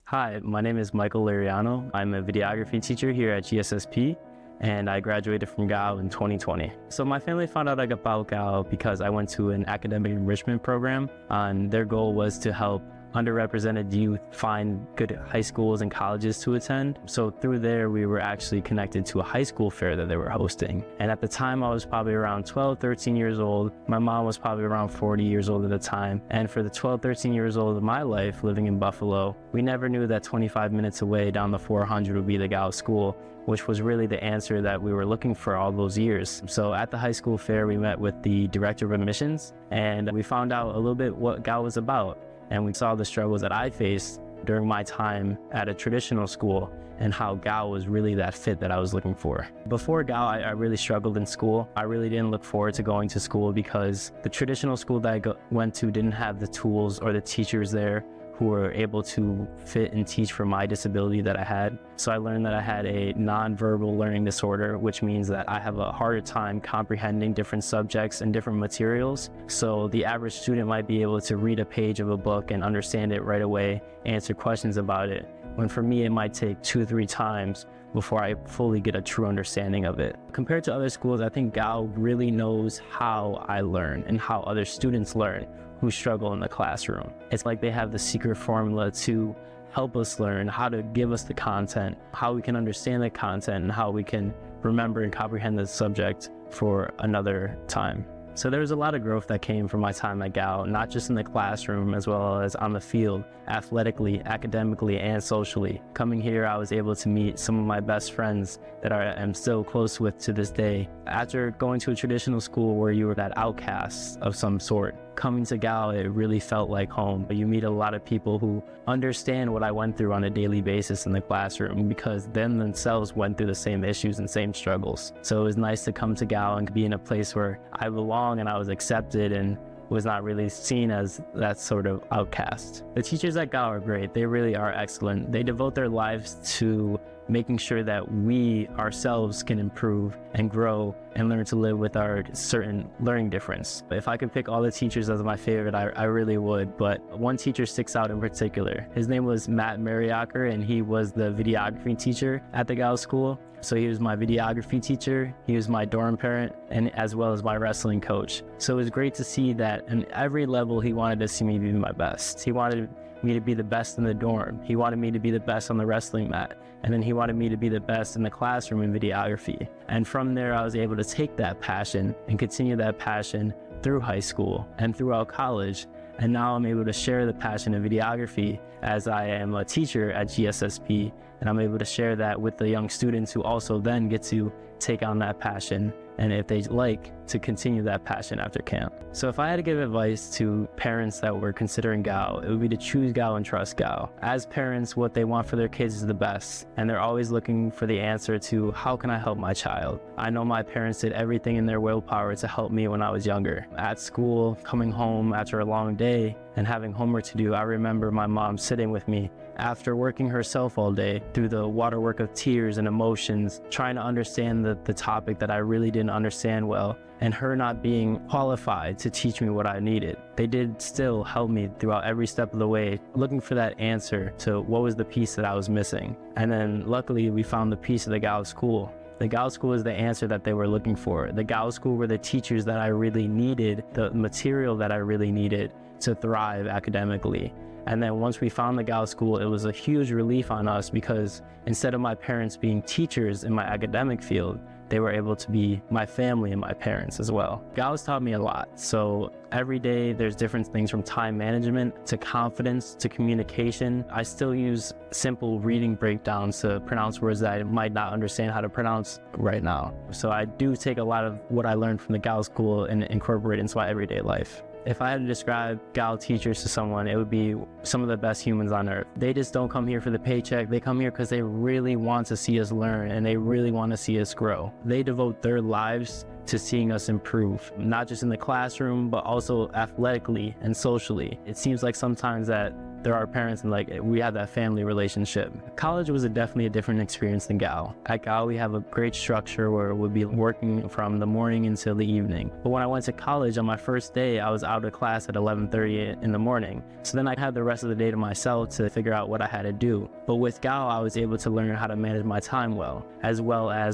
Hi, my name is Mychal Liriano. I'm a videography teacher here at GSSP, and I graduated from Gow in 2020. So my family found out about Gow because I went to an academic enrichment program, and their goal was to help underrepresented youth find good high schools and colleges to attend. So through there, we were actually connected to a high school fair that they were hosting. And at the time, I was probably around 12, 13 years old. My mom was probably around 40 years old at the time. And for the 12, 13 years old of my life living in Buffalo, we never knew that 25 minutes away down the 400 would be the Gow School, which was really the answer that we were looking for all those years. So at the high school fair, we met with the director of admissions, and we found out a little bit what Gow was about. And we saw the struggles that I faced during my time at a traditional school and how Gow was really that fit that I was looking for. Before Gow, I really struggled in school. I really didn't look forward to going to school because the traditional school that I went to didn't have the tools or the teachers there who were able to fit and teach for my disability that I had. So I learned that I had a nonverbal learning disorder, which means that I have a harder time comprehending different subjects and different materials. So the average student might be able to read a page of a book and understand it right away, answer questions about it, when for me it might take 2-3 times before I fully get a true understanding of it. Compared to other schools, I think Gow really knows how I learn and how other students learn who struggle in the classroom. It's like they have the secret formula to help us learn, how to give us the content, how we can understand the content, and how we can remember and comprehend the subject for another time. So there was a lot of growth that came from my time at Gow, not just in the classroom as well as on the field, athletically, academically, and socially. Coming here, I was able to meet some of my best friends that I am still close with to this day. After going to a traditional school where you were that outcast of some sort, coming to Gow, it really felt like home. You meet a lot of people who understand what I went through on a daily basis in the classroom because them themselves went through the same issues and same struggles. So it was nice to come to Gow and be in a place where I belong and I was accepted and was not really seen as that sort of outcast. The teachers at Gow are great. They really are excellent. They devote their lives to making sure that we ourselves can improve and grow and learn to live with our certain learning difference. If I could pick all the teachers as my favorite, I really would, but one teacher sticks out in particular. His name was Matt Mariacker, and he was the videography teacher at the Gow School. So he was my videography teacher, he was my dorm parent, and as well as my wrestling coach. So it was great to see that in every level he wanted to see me be my best. He wanted me to be the best in the dorm. He wanted me to be the best on the wrestling mat. And then he wanted me to be the best in the classroom in videography. And from there, I was able to take that passion and continue that passion through high school and throughout college. And now I'm able to share the passion of videography as I am a teacher at GSSP. And I'm able to share that with the young students who also then get to take on that passion, and if they like, to continue that passion after camp. So if I had to give advice to parents that were considering Gow, it would be to choose Gow and trust Gow. As parents, what they want for their kids is the best, and they're always looking for the answer to, how can I help my child? I know my parents did everything in their willpower to help me when I was younger. At school, coming home after a long day and having homework to do, I remember my mom sitting with me after working herself all day through the waterwork of tears and emotions, trying to understand the topic that I really didn't understand well, and her not being qualified to teach me what I needed. They did still help me throughout every step of the way, looking for that answer to what was the piece that I was missing. And then luckily we found the piece of the Gow School. The Gow School is the answer that they were looking for. The Gow School were the teachers that I really needed, the material that I really needed to thrive academically. And then once we found the Gow School, it was a huge relief on us because instead of my parents being teachers in my academic field, they were able to be my family and my parents as well. Gow's taught me a lot. So every day there's different things from time management to confidence to communication. I still use simple reading breakdowns to pronounce words that I might not understand how to pronounce right now. So I do take a lot of what I learned from the Gow School and incorporate it into my everyday life. If I had to describe Gow teachers to someone, it would be some of the best humans on earth. They just don't come here for the paycheck. They come here because they really want to see us learn and they really want to see us grow. They devote their lives to seeing us improve, not just in the classroom, but also athletically and socially. It seems like sometimes that they're our parents, and like we have that family relationship. College was definitely a different experience than Gow. At Gow, we have a great structure where we'll be working from the morning until the evening. But when I went to college, on my first day, I was out of class at 11:30 in the morning. So then I had the rest of the day to myself to figure out what I had to do. But with Gow, I was able to learn how to manage my time well as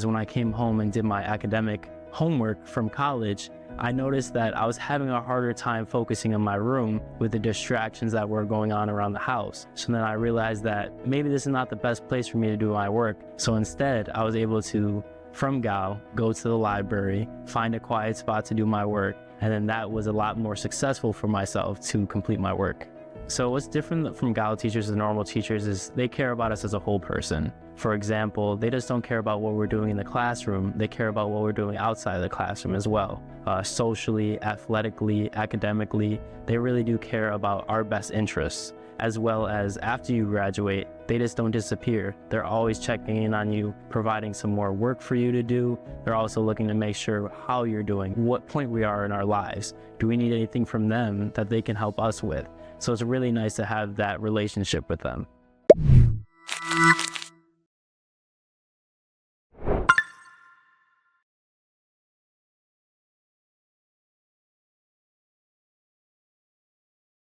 when I came home and did my academic homework from college, I noticed that I was having a harder time focusing in my room with the distractions that were going on around the house. So then I realized that maybe this is not the best place for me to do my work. So instead, I was able to, from Gow, go to the library, find a quiet spot to do my work, and then that was a lot more successful for myself to complete my work. So what's different from Gow teachers and normal teachers is they care about us as a whole person. For example, they just don't care about what we're doing in the classroom, they care about what we're doing outside of the classroom as well. Socially, athletically, academically, they really do care about our best interests. As well as after you graduate, they just don't disappear. They're always checking in on you, providing some more work for you to do. They're also looking to make sure how you're doing, what point we are in our lives. Do we need anything from them that they can help us with? So it's really nice to have that relationship with them.